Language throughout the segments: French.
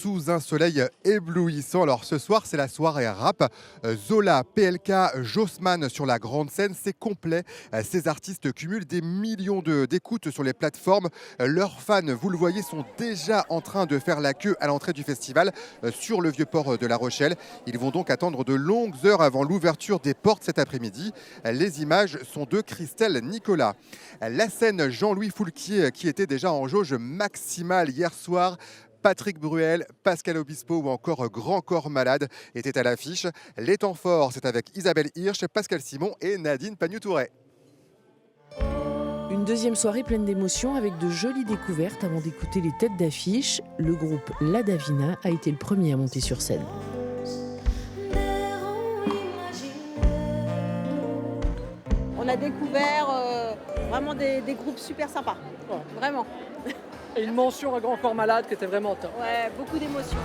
sous un soleil éblouissant. Alors ce soir, c'est la soirée rap. Zola, PLK, Jossman sur la grande scène, c'est complet. Ces artistes cumulent des millions d'écoutes sur les plateformes. Leurs fans, vous le voyez, sont déjà en train de faire la queue à l'entrée du festival sur le Vieux-Port de La Rochelle. Ils vont donc attendre de longues heures avant l'ouverture des portes cet après-midi. Les images sont de Christelle Nicolas. La scène Jean-Louis Foulquier qui était déjà en jauge maximale hier soir. Patrick Bruel, Pascal Obispo ou encore Grand Corps Malade étaient à l'affiche. Les temps forts, c'est avec Isabelle Hirsch, Pascal Simon et Nadine Pagnou-Touret. Une deuxième soirée pleine d'émotions avec de jolies découvertes avant d'écouter les têtes d'affiche. Le groupe La Davina a été le premier à monter sur scène. On a découvert vraiment des groupes super sympas, vraiment. Et une mention à Grand Corps Malade qui était vraiment top. Ouais, beaucoup d'émotions.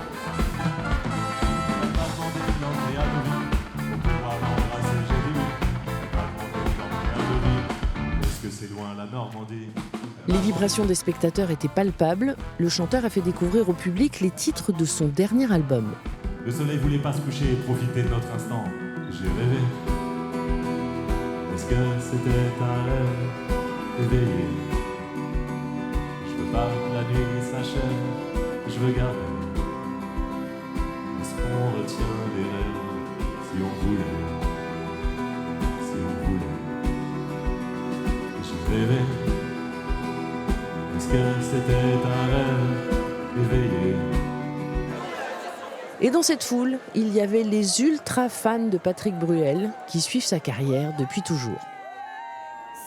Les vibrations des spectateurs étaient palpables. Le chanteur a fait découvrir au public les titres de son dernier album. Le soleil voulait pas se coucher et profiter de notre instant. J'ai rêvé. Est-ce que c'était un rêve éveillé? Je veux pas que la nuit s'achève, je veux garder. Est-ce qu'on retient des rêves si on voulait? Si on voulait. J'ai rêvé. Est-ce que c'était un rêve éveillé? Et dans cette foule, il y avait les ultra fans de Patrick Bruel qui suivent sa carrière depuis toujours.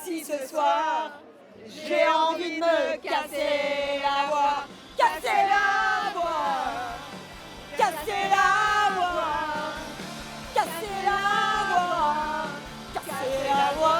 Si ce soir, j'ai envie de me casser la voix, casser la voix, casser la voix, casser la voix, casser la voix.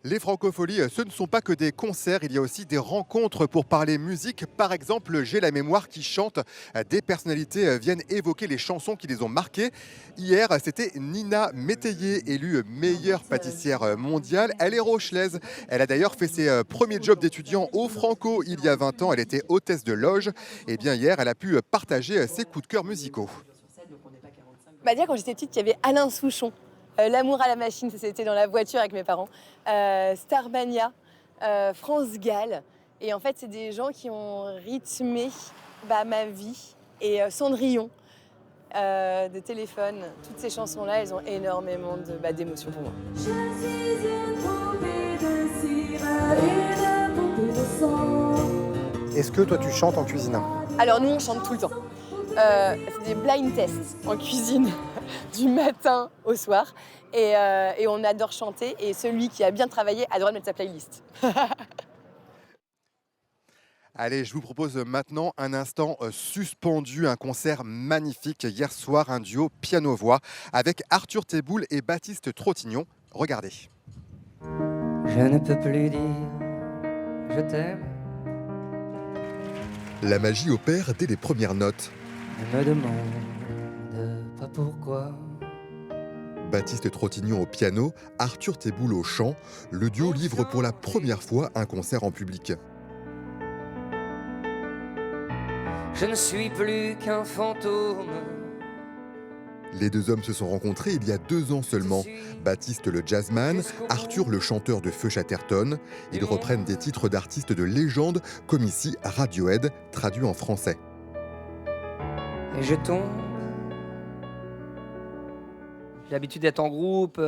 Les Francopholies, ce ne sont pas que des concerts, il y a aussi des rencontres pour parler musique. Par exemple, J'ai la mémoire qui chante. Des personnalités viennent évoquer les chansons qui les ont marquées. Hier, c'était Nina Métayer, élue meilleure pâtissière mondiale. Elle est rochelaise. Elle a d'ailleurs fait ses premiers jobs d'étudiant au Franco il y a 20 ans. Elle était hôtesse de loge. Et bien hier, elle a pu partager ses coups de cœur musicaux. Déjà, quand j'étais petite, il y avait Alain Souchon. L'amour à la machine, ça c'était dans la voiture avec mes parents. Starmania, France Gall. Et en fait, c'est des gens qui ont rythmé ma vie. Et Cendrillon, de Téléphone. Toutes ces chansons-là, elles ont énormément d'émotions pour moi. Je suis une poupée de cire et une poupée de sang. Est-ce que toi, tu chantes en cuisine? Alors nous, on chante tout le temps. C'est des blind tests en cuisine du matin au soir et on adore chanter et celui qui a bien travaillé a le droit de mettre sa playlist. Allez, je vous propose maintenant un instant suspendu, un concert magnifique hier soir, un duo piano-voix avec Arthur Teboul et Baptiste Trottignon. Regardez. Je ne peux plus dire je t'aime. La magie opère dès les premières notes. Ne me demande pas pourquoi. Baptiste Trottignon au piano, Arthur Teboul au chant, le duo livre pour la première fois un concert en public. Je ne suis plus qu'un fantôme. Les deux hommes se sont rencontrés il y a 2 ans seulement. Baptiste le jazzman, Arthur le chanteur de Feu Chatterton. Ils reprennent des titres d'artistes de légende, comme ici Radiohead, traduit en français. Et je tombe. J'ai l'habitude d'être en groupe,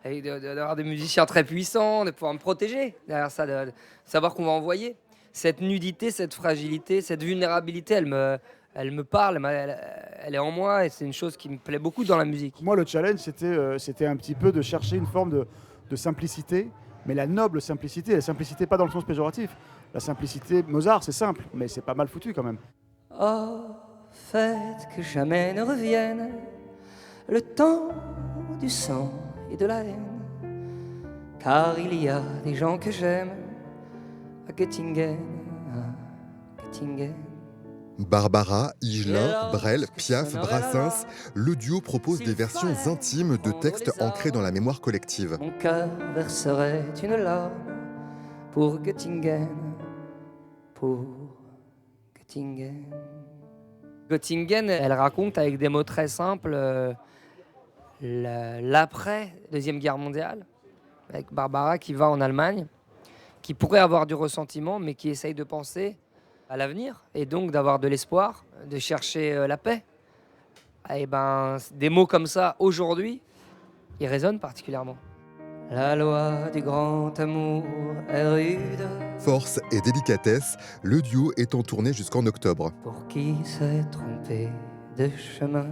et d'avoir des musiciens très puissants, de pouvoir me protéger derrière ça, de savoir qu'on va envoyer. Cette nudité, cette fragilité, cette vulnérabilité, elle me parle, elle est en moi et c'est une chose qui me plaît beaucoup dans la musique. Moi, le challenge, c'était un petit peu de chercher une forme de simplicité, mais la noble simplicité, la simplicité pas dans le sens péjoratif. La simplicité, Mozart, c'est simple, mais c'est pas mal foutu quand même. Oh, faites que jamais ne revienne le temps du sang et de la haine, car il y a des gens que j'aime à Göttingen, à Göttingen. Barbara, Et Higelin, alors, Brel, qu'est-ce que Piaf, ça n'aurait Brassens, alors le duo propose s'il des versions fallait intimes de prendre textes les ancrés dans la arbres. mémoire collective. Mon cœur verserait une larme pour Göttingen, pour Göttingen. Göttingen, elle raconte avec des mots très simples l'après Deuxième Guerre mondiale, avec Barbara qui va en Allemagne, qui pourrait avoir du ressentiment, mais qui essaye de penser à l'avenir, et donc d'avoir de l'espoir, de chercher la paix. Et ben, des mots comme ça, aujourd'hui, ils résonnent particulièrement. La loi du grand amour est rude Force et délicatesse, le duo est en tournée jusqu'en octobre. pour qui s'est trompé de chemin.